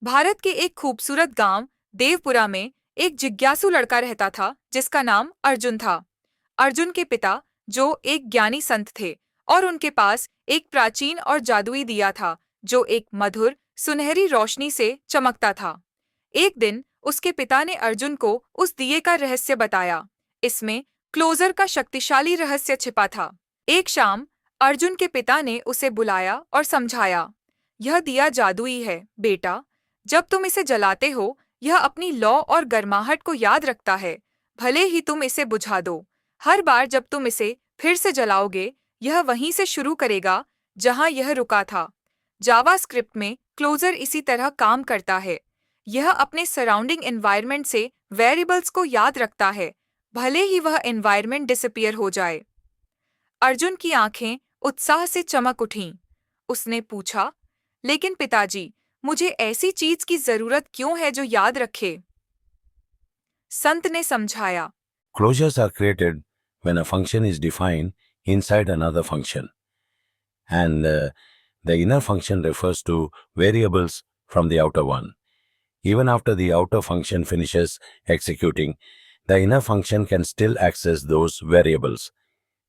भारत के एक खूबसूरत गांव देवपुरा में एक जिज्ञासु लड़का रहता था जिसका नाम अर्जुन था। अर्जुन के पिता, जो एक ज्ञानी संत थे, और उनके पास एक प्राचीन और जादुई दिया था जो एक मधुर, सुनहरी रोशनी से चमकता था। एक दिन उसके पिता ने अर्जुन को उस दिए का रहस्य बताया। इसमें क्लोजर का शक्तिशाली रहस्य छिपा था। एक शाम अर्जुन के पिता ने उसे बुलाया और समझाया, यह दिया जादुई है बेटा। जब तुम इसे जलाते हो, यह अपनी लौ और गर्माहट को याद रखता है, भले ही तुम इसे बुझा दो। हर बार जब तुम इसे फिर से जलाओगे, यह वहीं से शुरू करेगा जहां यह रुका था। जावास्क्रिप्ट में क्लोजर इसी तरह काम करता है। यह अपने सराउंडिंग एनवायरनमेंट से वेरिएबल्स को याद रखता है, भले ही वह एनवायरनमेंट डिसअपीयर हो जाए। अर्जुन की आंखें उत्साह से चमक उठीं। उसने पूछा, लेकिन पिताजी, मुझे ऐसी चीज की जरूरत क्यों है जो याद रखे? संत ने समझाया, Closures are created when a function is defined inside another function. And the inner function refers to variables from the outer one. Even after the outer function finishes executing, the inner function can still access those variables.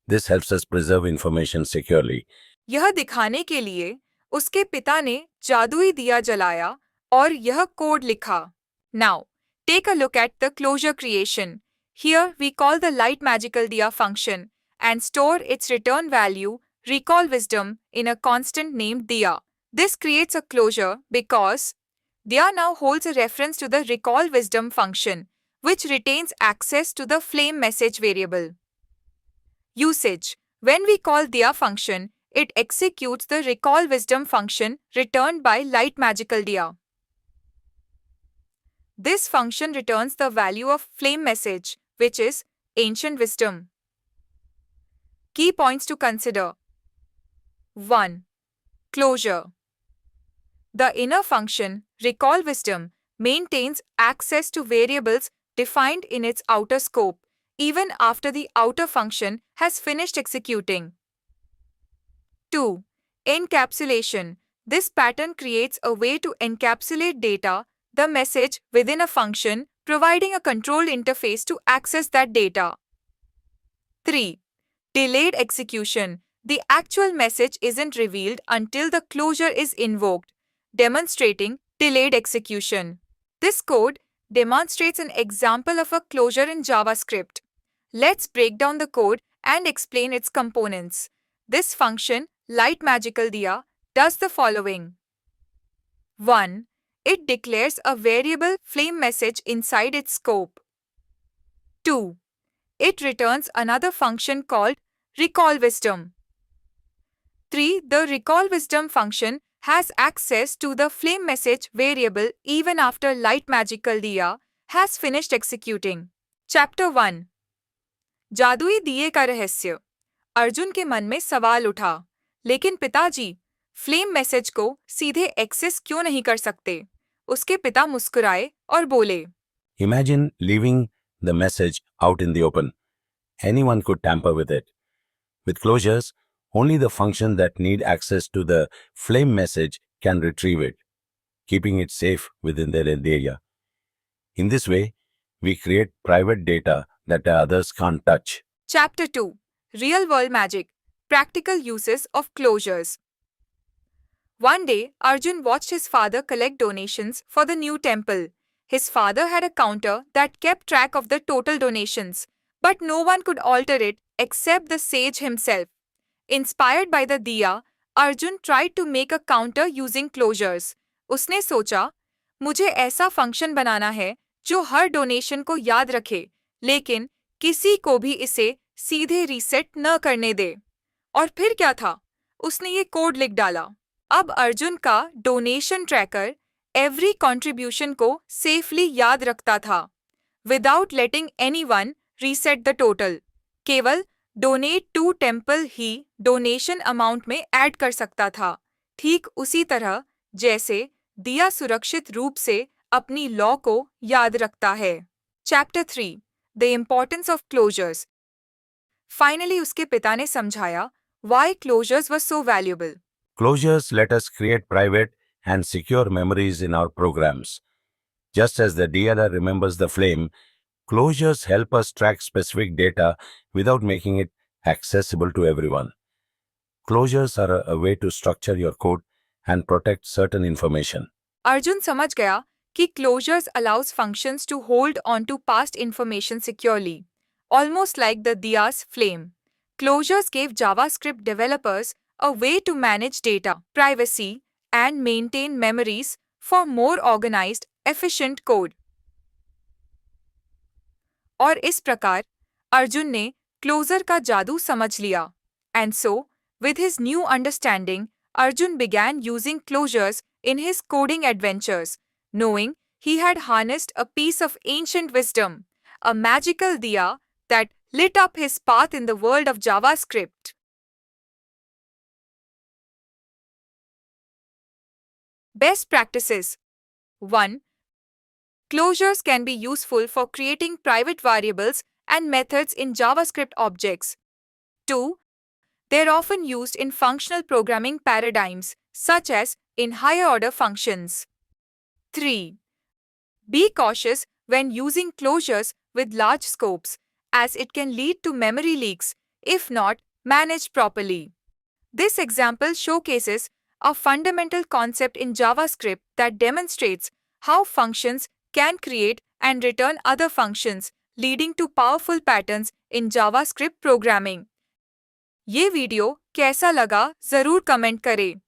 This helps us preserve information securely. यह दिखाने के लिए उसके पिता ने जादुई दिया जलाया और यह कोड लिखा। Now, take a look at the closure creation. Here we call the light magical diya function and store its return value, recall wisdom, in a constant named diya. This creates a closure because diya now holds a reference to the recall wisdom function, which retains access to the flame message variable. Usage: when we call diya function, it executes the recall wisdom function returned by light magical diya. This function returns the value of flame message, which is ancient wisdom. Key points to consider. 1. Closure. The inner function, recall wisdom, maintains access to variables defined in its outer scope, even after the outer function has finished executing. 2. Encapsulation. This pattern creates a way to encapsulate data, the message, within a function, providing a controlled interface to access that data. 3. Delayed execution. The actual message isn't revealed until the closure is invoked, demonstrating delayed execution. This code demonstrates an example of a closure in JavaScript. Let's break down the code and explain its components. This function, Light Magical Diya, does the following. 1. It declares a variable flame message inside its scope. 2. It returns another function called recall wisdom. 3. The recall wisdom function has access to the flame message variable even after Light Magical Diya has finished executing. Chapter 1. जादुई दिए का रहस्य। अर्जुन के मन में सवाल उठा, लेकिन पिताजी, फ्लेम मैसेज को सीधे एक्सेस क्यों नहीं कर सकते? उसके पिता मुस्कुराए और बोले, Imagine leaving the message out in the open. Anyone could tamper with it. With closures, only the functions that need access to the flame message can retrieve it, keeping it safe within their area. In this way, we create private data that others can't touch. Chapter 2. Real World Magic. Practical Uses of Closures. One day, Arjun watched his father collect donations for the new temple. His father had a counter that kept track of the total donations, but no one could alter it except the sage himself. Inspired by the diya, Arjun tried to make a counter using closures. उसने सोचा, मुझे ऐसा function बनाना है जो हर donation को याद रखे, लेकिन किसी को भी इसे सीधे रीसेट न करने दे। और फिर क्या था? उसने ये कोड लिख डाला। अब अर्जुन का डोनेशन ट्रैकर एवरी कंट्रीब्यूशन को सेफली याद रखता था, without letting anyone reset the total. केवल डोनेट टू टेम्पल ही डोनेशन अमाउंट में ऐड कर सकता था, ठीक उसी तरह जैसे दिया सुरक्षित रूप से अपनी लॉ को याद रखता है। Chapter 3. The importance of closures. Finally उसके पिता ने समझाया why closures were so valuable. Closures let us create private and secure memories in our programs. Just as the DLR remembers the flame, closures help us track specific data without making it accessible to everyone. Closures are a way to structure your code and protect certain information. Arjun समझ गया कि closures allows functions to hold on to past information securely, almost like the Diya's flame. Closures gave JavaScript developers a way to manage data, privacy, and maintain memories for more organized, efficient code. और इस प्रकार अर्जुन ने closure का जादू समझ लिया. And so, with his new understanding, Arjun began using closures in his coding adventures, knowing he had harnessed a piece of ancient wisdom, a magical diya that lit up his path in the world of JavaScript. Best practices. 1. Closures can be useful for creating private variables and methods in JavaScript objects. 2. They're often used in functional programming paradigms, such as in higher-order functions. 3. Be cautious when using closures with large scopes, as it can lead to memory leaks if not managed properly. This example showcases a fundamental concept in JavaScript that demonstrates how functions can create and return other functions, leading to powerful patterns in JavaScript programming. ये video कैसा लगा जरूर comment करें.